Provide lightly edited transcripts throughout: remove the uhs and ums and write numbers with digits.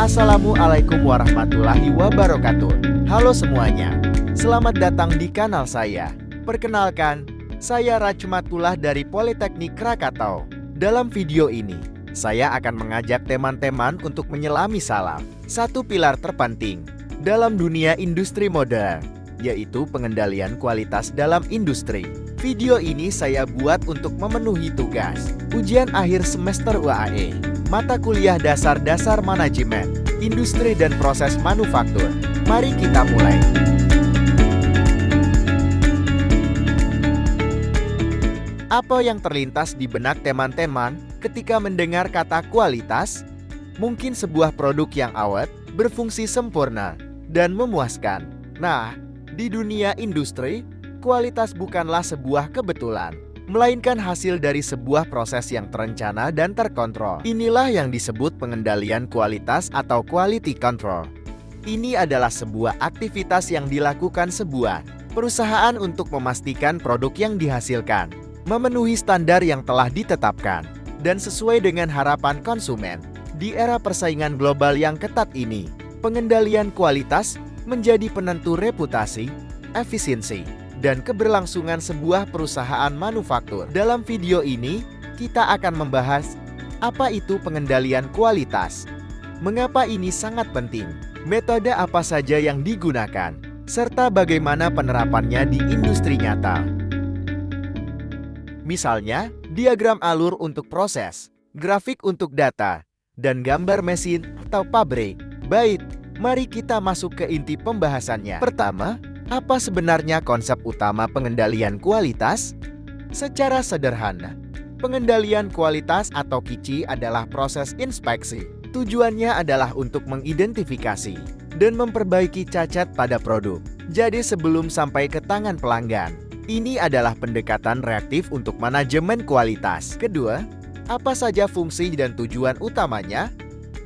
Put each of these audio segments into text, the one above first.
Assalamualaikum warahmatullahi wabarakatuh. Halo semuanya, selamat datang di kanal saya. Perkenalkan, saya Rachmatullah dari Politeknik Krakatau. Dalam video ini, saya akan mengajak teman-teman untuk menyelami satu pilar terpenting dalam dunia industri modern, yaitu pengendalian kualitas dalam industri. Video ini saya buat untuk memenuhi tugas ujian akhir semester UAE. Mata kuliah dasar manajemen, industri dan proses manufaktur. Mari kita mulai. Apa yang terlintas di benak teman-teman ketika mendengar kata kualitas? Mungkin sebuah produk yang awet, berfungsi sempurna, dan memuaskan. Nah, di dunia industri, kualitas bukanlah sebuah kebetulan, melainkan hasil dari sebuah proses yang terencana dan terkontrol. Inilah yang disebut pengendalian kualitas atau quality control. Ini adalah sebuah aktivitas yang dilakukan sebuah perusahaan untuk memastikan produk yang dihasilkan memenuhi standar yang telah ditetapkan dan sesuai dengan harapan konsumen. Di era persaingan global yang ketat ini, pengendalian kualitas menjadi penentu reputasi, efisiensi, dan keberlangsungan sebuah perusahaan manufaktur. Dalam video ini, kita akan membahas apa itu pengendalian kualitas, mengapa ini sangat penting, metode apa saja yang digunakan, serta bagaimana penerapannya di industri nyata. Misalnya, diagram alur untuk proses, grafik untuk data, dan gambar mesin atau pabrik. Baik, mari kita masuk ke inti pembahasannya. Pertama, apa sebenarnya konsep utama pengendalian kualitas? Secara sederhana, pengendalian kualitas atau QC adalah proses inspeksi. Tujuannya adalah untuk mengidentifikasi dan memperbaiki cacat pada produk. Jadi sebelum sampai ke tangan pelanggan, ini adalah pendekatan reaktif untuk manajemen kualitas. Kedua, apa saja fungsi dan tujuan utamanya?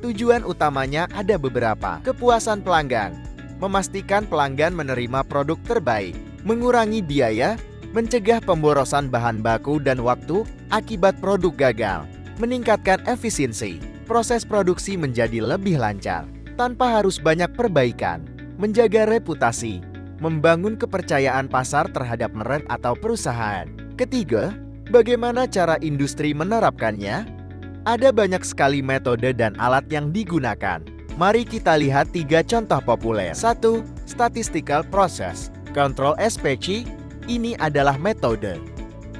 Tujuan utamanya ada beberapa. Kepuasan pelanggan, memastikan pelanggan menerima produk terbaik, mengurangi biaya, mencegah pemborosan bahan baku dan waktu akibat produk gagal, meningkatkan efisiensi, proses produksi menjadi lebih lancar, tanpa harus banyak perbaikan, menjaga reputasi, membangun kepercayaan pasar terhadap merek atau perusahaan. Ketiga, bagaimana cara industri menerapkannya? Ada banyak sekali metode dan alat yang digunakan. Mari kita lihat 3 contoh populer. 1. Statistical Process Control (SPC). Ini adalah metode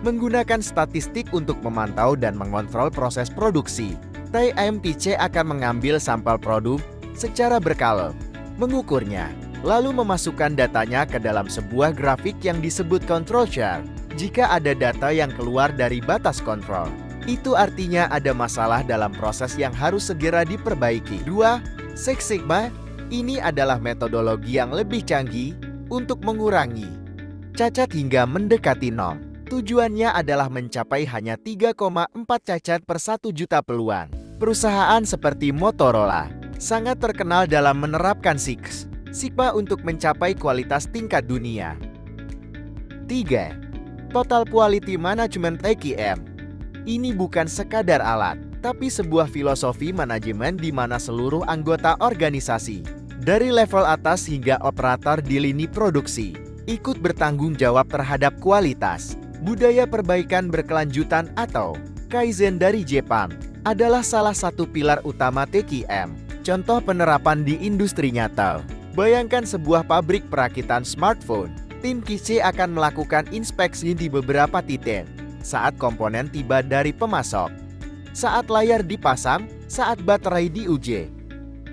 menggunakan statistik untuk memantau dan mengontrol proses produksi. TMPC akan mengambil sampel produk secara berkala, mengukurnya, lalu memasukkan datanya ke dalam sebuah grafik yang disebut control chart. Jika ada data yang keluar dari batas kontrol, itu artinya ada masalah dalam proses yang harus segera diperbaiki. 2. Six Sigma, ini adalah metodologi yang lebih canggih untuk mengurangi cacat hingga mendekati nol. Tujuannya adalah mencapai hanya 3,4 cacat per 1 juta peluang. Perusahaan seperti Motorola sangat terkenal dalam menerapkan Six Sigma untuk mencapai kualitas tingkat dunia. 3. Total Quality Management (TQM). Ini bukan sekadar alat, tapi sebuah filosofi manajemen di mana seluruh anggota organisasi, dari level atas hingga operator di lini produksi, ikut bertanggung jawab terhadap kualitas. Budaya perbaikan berkelanjutan atau Kaizen dari Jepang adalah salah satu pilar utama TQM. Contoh penerapan di industri nyata. Bayangkan sebuah pabrik perakitan smartphone. Tim QC akan melakukan inspeksi di beberapa titik saat komponen tiba dari pemasok, saat layar dipasang, saat baterai diuji,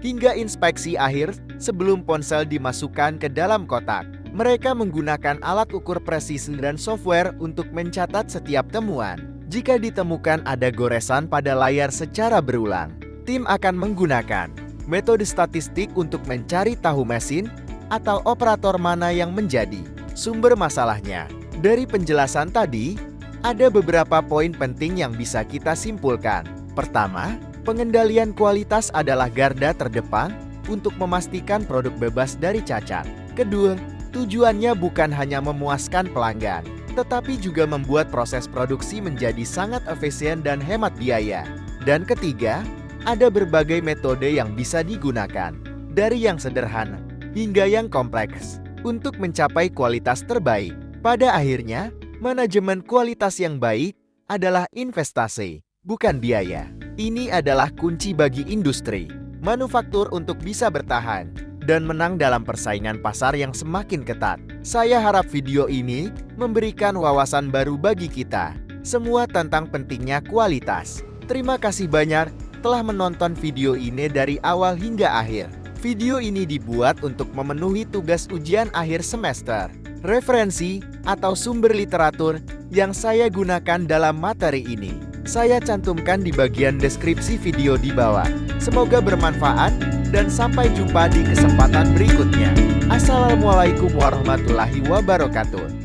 hingga inspeksi akhir sebelum ponsel dimasukkan ke dalam kotak. Mereka menggunakan alat ukur presisi dan software untuk mencatat setiap temuan. Jika ditemukan ada goresan pada layar secara berulang, tim akan menggunakan metode statistik untuk mencari tahu mesin atau operator mana yang menjadi sumber masalahnya. Dari penjelasan tadi, ada beberapa poin penting yang bisa kita simpulkan. Pertama, pengendalian kualitas adalah garda terdepan untuk memastikan produk bebas dari cacat. Kedua, tujuannya bukan hanya memuaskan pelanggan, tetapi juga membuat proses produksi menjadi sangat efisien dan hemat biaya. Dan ketiga, Ada berbagai metode yang bisa digunakan, dari yang sederhana hingga yang kompleks, untuk mencapai kualitas terbaik. Pada akhirnya, manajemen kualitas yang baik adalah investasi, bukan biaya. Ini adalah kunci bagi industri manufaktur untuk bisa bertahan dan menang dalam persaingan pasar yang semakin ketat. Saya harap video ini memberikan wawasan baru bagi kita semua tentang pentingnya kualitas. Terima kasih banyak telah menonton video ini dari awal hingga akhir. Video ini dibuat untuk memenuhi tugas ujian akhir semester. Referensi atau sumber literatur yang saya gunakan dalam materi ini saya cantumkan di bagian deskripsi video di bawah. Semoga bermanfaat dan sampai jumpa di kesempatan berikutnya. Assalamualaikum warahmatullahi wabarakatuh.